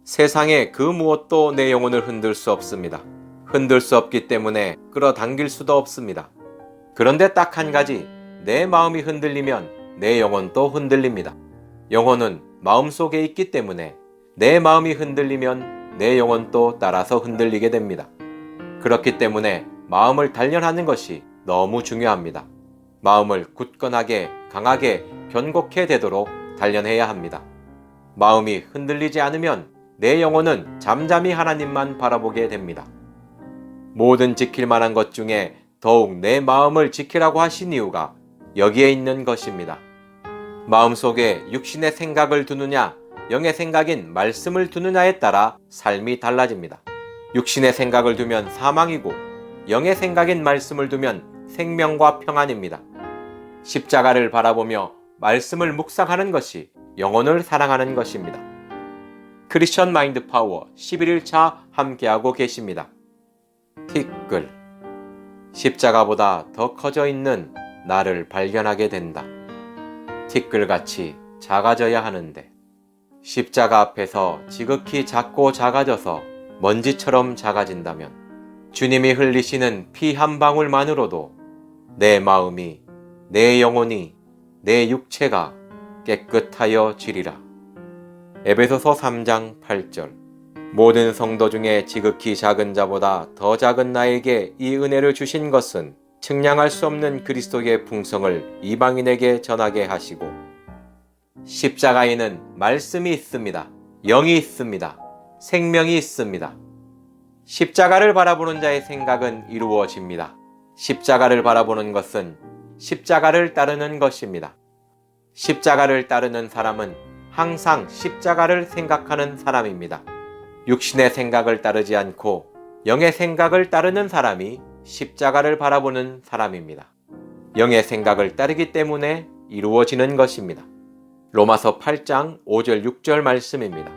세상의 그 무엇도 내 영혼을 흔들 수 없습니다. 흔들 수 없기 때문에 끌어당길 수도 없습니다. 그런데 딱 한 가지, 내 마음이 흔들리면 내 영혼도 흔들립니다. 영혼은 마음속에 있기 때문에 내 마음이 흔들리면 내 영혼도 따라서 흔들리게 됩니다. 그렇기 때문에 마음을 단련하는 것이 너무 중요합니다. 마음을 굳건하게, 강하게, 견고케 되도록 단련해야 합니다. 마음이 흔들리지 않으면 내 영혼은 잠잠히 하나님만 바라보게 됩니다. 모든 지킬 만한 것 중에 더욱 내 마음을 지키라고 하신 이유가 여기에 있는 것입니다. 마음속에 육신의 생각을 두느냐, 영의 생각인 말씀을 두느냐에 따라 삶이 달라집니다. 육신의 생각을 두면 사망이고 영의 생각인 말씀을 두면 생명과 평안입니다. 십자가를 바라보며 말씀을 묵상하는 것이 영혼을 사랑하는 것입니다. 크리스천 마인드 파워 11일차 함께하고 계십니다. 티끌. 십자가보다 더 커져 있는 나를 발견하게 된다. 티끌같이 작아져야 하는데 십자가 앞에서 지극히 작고 작아져서 먼지처럼 작아진다면 주님이 흘리시는 피 한 방울만으로도 내 마음이, 내 영혼이, 내 육체가 깨끗하여지리라. 에베소서 3장 8절. 모든 성도 중에 지극히 작은 자보다 더 작은 나에게 이 은혜를 주신 것은 측량할 수 없는 그리스도의 풍성을 이방인에게 전하게 하시고, 십자가에는 말씀이 있습니다. 영이 있습니다. 생명이 있습니다. 십자가를 바라보는 자의 생각은 이루어집니다. 십자가를 바라보는 것은 십자가를 따르는 것입니다. 십자가를 따르는 사람은 항상 십자가를 생각하는 사람입니다. 육신의 생각을 따르지 않고 영의 생각을 따르는 사람이 십자가를 바라보는 사람입니다. 영의 생각을 따르기 때문에 이루어지는 것입니다. 로마서 8장 5절 6절 말씀입니다.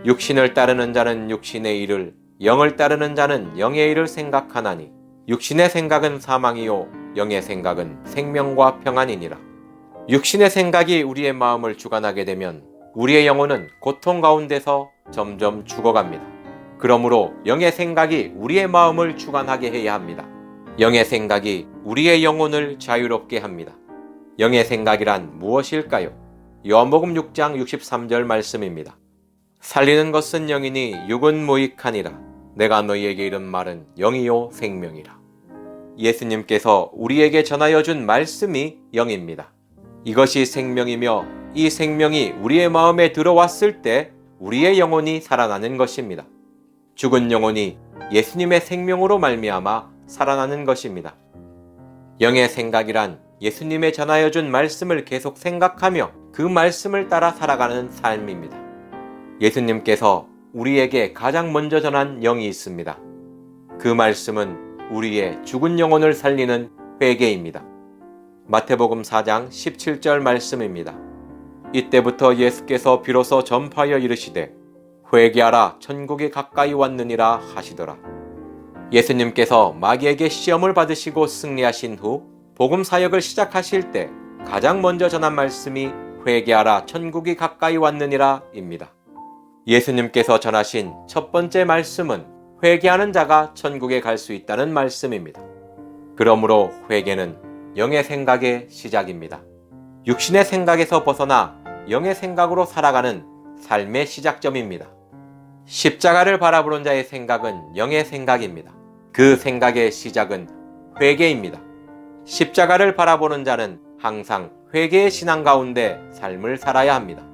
육신을 따르는 자는 육신의 일을, 영을 따르는 자는 영의 일을 생각하나니 육신의 생각은 사망이요 영의 생각은 생명과 평안이니라. 육신의 생각이 우리의 마음을 주관하게 되면 우리의 영혼은 고통 가운데서 점점 죽어갑니다. 그러므로 영의 생각이 우리의 마음을 주관하게 해야 합니다. 영의 생각이 우리의 영혼을 자유롭게 합니다. 영의 생각이란 무엇일까요? 요한복음 6장 63절 말씀입니다. 살리는 것은 영이니 육은 무익하니라. 내가 너희에게 이른 말은 영이요 생명이라. 예수님께서 우리에게 전하여 준 말씀이 영입니다. 이것이 생명이며 이 생명이 우리의 마음에 들어왔을 때 우리의 영혼이 살아나는 것입니다. 죽은 영혼이 예수님의 생명으로 말미암아 살아나는 것입니다. 영의 생각이란 예수님의 전하여 준 말씀을 계속 생각하며 그 말씀을 따라 살아가는 삶입니다. 예수님께서 우리에게 가장 먼저 전한 영이 있습니다. 그 말씀은 우리의 죽은 영혼을 살리는 회개입니다. 마태복음 4장 17절 말씀입니다. 이때부터 예수께서 비로소 전파하여 이르시되 회개하라 천국이 가까이 왔느니라 하시더라. 예수님께서 마귀에게 시험을 받으시고 승리하신 후 복음 사역을 시작하실 때 가장 먼저 전한 말씀이 회개하라 천국이 가까이 왔느니라 입니다. 예수님께서 전하신 첫 번째 말씀은 회개하는 자가 천국에 갈 수 있다는 말씀입니다. 그러므로 회개는 영의 생각의 시작입니다. 육신의 생각에서 벗어나 영의 생각으로 살아가는 삶의 시작점입니다. 십자가를 바라보는 자의 생각은 영의 생각입니다. 그 생각의 시작은 회개입니다. 십자가를 바라보는 자는 항상 회개의 신앙 가운데 삶을 살아야 합니다.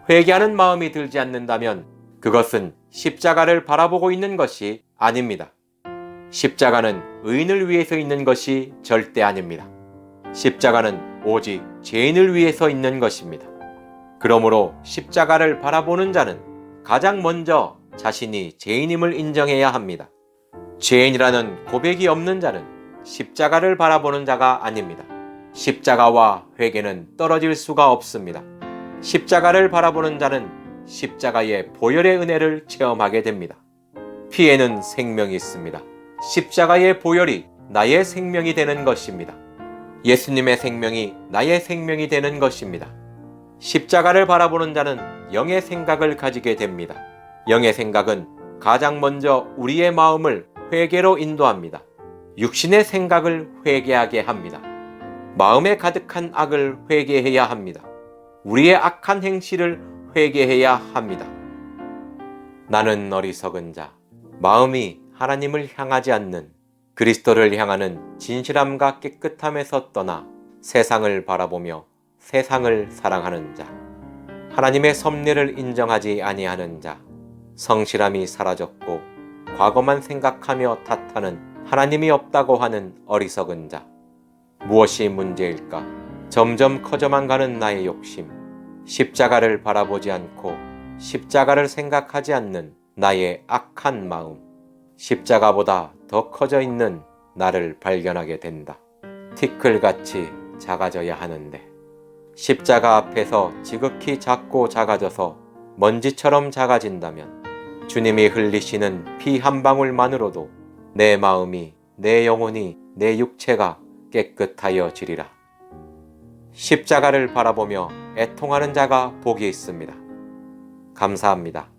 회개하는 마음이 들지 않는다면 그것은 십자가를 바라보고 있는 것이 아닙니다. 십자가는 의인을 위해서 있는 것이 절대 아닙니다. 십자가는 오직 죄인을 위해서 있는 것입니다. 그러므로 십자가를 바라보는 자는 가장 먼저 자신이 죄인임을 인정해야 합니다. 죄인이라는 고백이 없는 자는 십자가를 바라보는 자가 아닙니다. 십자가와 회개는 떨어질 수가 없습니다. 십자가를 바라보는 자는 십자가의 보혈의 은혜를 체험하게 됩니다. 피에는 생명이 있습니다. 십자가의 보혈이 나의 생명이 되는 것입니다. 예수님의 생명이 나의 생명이 되는 것입니다. 십자가를 바라보는 자는 영의 생각을 가지게 됩니다. 영의 생각은 가장 먼저 우리의 마음을 회개로 인도합니다. 육신의 생각을 회개하게 합니다. 마음에 가득한 악을 회개해야 합니다. 우리의 악한 행실을 회개해야 합니다. 나는 어리석은 자, 마음이 하나님을 향하지 않는, 그리스도를 향하는 진실함과 깨끗함에서 떠나 세상을 바라보며 세상을 사랑하는 자, 하나님의 섭리를 인정하지 아니하는 자, 성실함이 사라졌고 과거만 생각하며 탓하는, 하나님이 없다고 하는 어리석은 자. 무엇이 문제일까? 점점 커져만 가는 나의 욕심, 십자가를 바라보지 않고 십자가를 생각하지 않는 나의 악한 마음, 십자가보다 더 커져 있는 나를 발견하게 된다. 티끌같이 작아져야 하는데 십자가 앞에서 지극히 작고 작아져서 먼지처럼 작아진다면 주님이 흘리시는 피 한 방울만으로도 내 마음이, 내 영혼이, 내 육체가 깨끗하여 지리라. 십자가를 바라보며 애통하는 자가 복이 있습니다. 감사합니다.